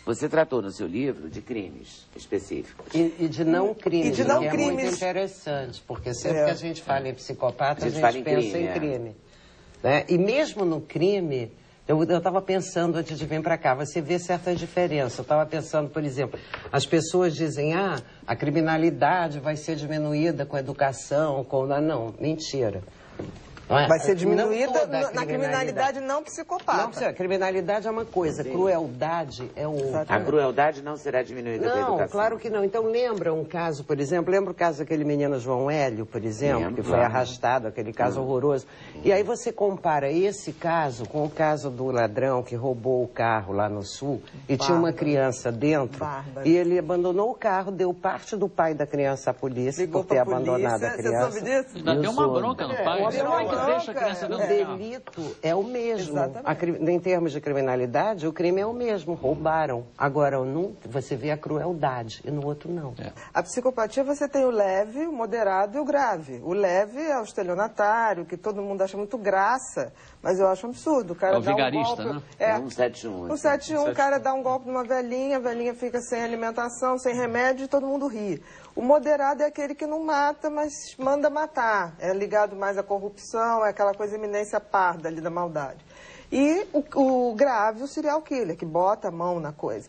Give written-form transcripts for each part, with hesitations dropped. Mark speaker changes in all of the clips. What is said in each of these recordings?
Speaker 1: Você tratou no seu livro de crimes específicos.
Speaker 2: E de não crimes,
Speaker 3: E de não
Speaker 2: que
Speaker 3: crimes.
Speaker 2: é muito interessante, porque sempre que a gente fala em psicopata, a gente
Speaker 1: fala em
Speaker 2: pensa
Speaker 1: crime,
Speaker 2: em crime. Né? E mesmo no crime, eu estava pensando antes de vir para cá, você vê certa diferença. Eu estava pensando, por exemplo, as pessoas dizem, a criminalidade vai ser diminuída com a educação, com... Não, mentira. Não é?
Speaker 3: Vai ser diminuída
Speaker 2: na
Speaker 3: criminalidade não psicopata.
Speaker 2: Não, criminalidade é uma coisa, crueldade é outra.
Speaker 1: A crueldade não será diminuída com a educação.
Speaker 2: Não, claro que não. Então lembra um caso, por exemplo, lembra o caso daquele menino João Hélio, por exemplo, que foi arrastado, aquele caso horroroso. E aí você compara esse caso com o caso do ladrão que roubou o carro lá no sul e tinha uma criança dentro e ele abandonou o carro, deu parte do pai da criança à polícia por ter abandonado a criança.
Speaker 3: Você soube disso?
Speaker 4: Ainda deu uma bronca no pai.
Speaker 3: Uma
Speaker 4: Deixa a criança dentro
Speaker 2: O
Speaker 4: do carro.
Speaker 2: delito é o mesmo.
Speaker 3: Exatamente.
Speaker 2: Em termos de criminalidade, o crime é o mesmo. Roubaram. Agora, você vê a crueldade e no outro não.
Speaker 3: A psicopatia você tem o leve, o moderado e o grave. O leve é o estelionatário, que todo mundo acha muito graça, mas eu acho um absurdo. O cara
Speaker 4: É o
Speaker 3: dá
Speaker 4: vigarista,
Speaker 3: um golpe,
Speaker 4: né?
Speaker 1: É 171.
Speaker 3: No 71, o cara dá um golpe numa velhinha, a velhinha fica sem alimentação, sem remédio e todo mundo ri. O moderado é aquele que não mata, mas manda matar. É ligado mais à corrupção, é aquela coisa iminência parda ali da maldade. E o grave, o serial killer, que bota a mão na coisa.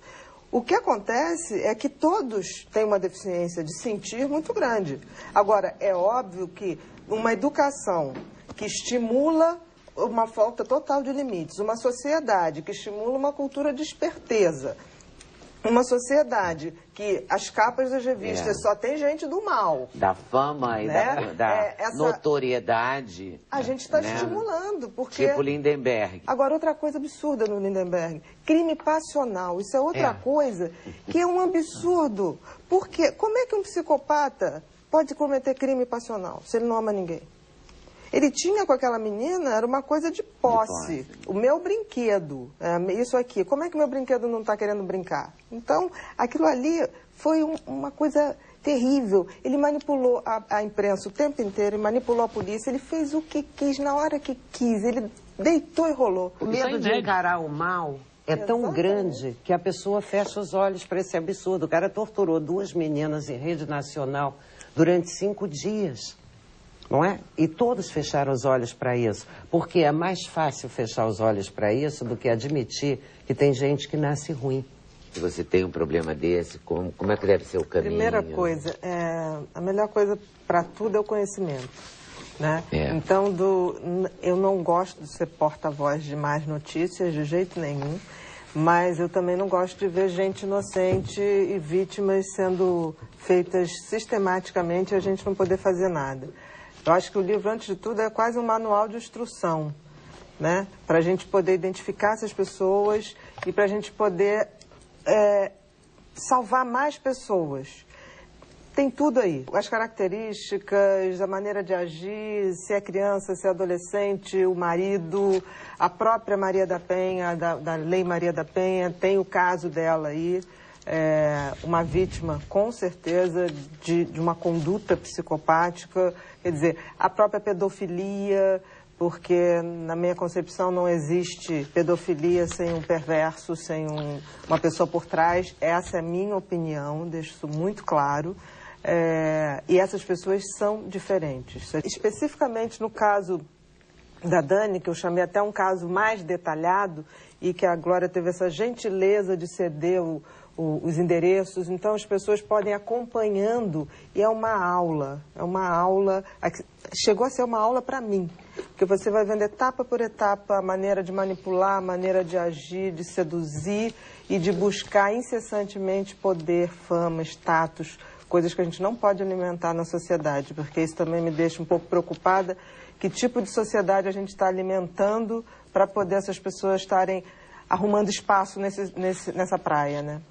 Speaker 3: O que acontece é que todos têm uma deficiência de sentir muito grande. Agora, é óbvio que uma educação que estimula uma falta total de limites, uma sociedade que estimula uma cultura de esperteza, uma sociedade que as capas das revistas só tem gente do mal.
Speaker 1: Da fama e da notoriedade.
Speaker 3: A gente está estimulando, porque...
Speaker 1: Tipo Lindenberg.
Speaker 3: Agora, outra coisa absurda no Lindenberg, crime passional. Isso é outra coisa que é um absurdo. Porque como é que um psicopata pode cometer crime passional se ele não ama ninguém? Ele tinha com aquela menina, era uma coisa de posse. O meu brinquedo, isso aqui. Como é que meu brinquedo não está querendo brincar? Então, aquilo ali foi uma coisa terrível. Ele manipulou a imprensa o tempo inteiro, ele manipulou a polícia, ele fez o que quis, na hora que quis. Ele deitou e rolou.
Speaker 2: O medo de encarar o mal é tão grande que a pessoa fecha os olhos para esse absurdo. O cara torturou 2 meninas em rede nacional durante 5 dias. Não é? E todos fecharam os olhos para isso. Porque é mais fácil fechar os olhos para isso do que admitir que tem gente que nasce ruim.
Speaker 1: Se você tem um problema desse, como é que deve ser o caminho?
Speaker 3: Primeira coisa, a melhor coisa para tudo é o conhecimento. Né? Então, eu não gosto de ser porta-voz de más notícias de jeito nenhum, mas eu também não gosto de ver gente inocente e vítimas sendo feitas sistematicamente e a gente não poder fazer nada. Eu acho que o livro, antes de tudo, é quase um manual de instrução, né? Para a gente poder identificar essas pessoas e para a gente poder salvar mais pessoas. Tem tudo aí. As características, a maneira de agir, se é criança, se é adolescente, o marido, a própria Maria da Penha, da Lei Maria da Penha, tem o caso dela aí. Uma vítima, com certeza, de uma conduta psicopática, quer dizer, a própria pedofilia, porque na minha concepção não existe pedofilia sem um perverso, sem uma pessoa por trás. Essa é a minha opinião, deixo isso muito claro. E essas pessoas são diferentes. Especificamente no caso da Dani, que eu chamei até um caso mais detalhado, e que a Glória teve essa gentileza de ceder os endereços, então as pessoas podem ir acompanhando, e é uma aula, chegou a ser uma aula para mim, porque você vai vendo etapa por etapa a maneira de manipular, a maneira de agir, de seduzir e de buscar incessantemente poder, fama, status, coisas que a gente não pode alimentar na sociedade, porque isso também me deixa um pouco preocupada, que tipo de sociedade a gente está alimentando para poder essas pessoas estarem arrumando espaço nessa praia, né?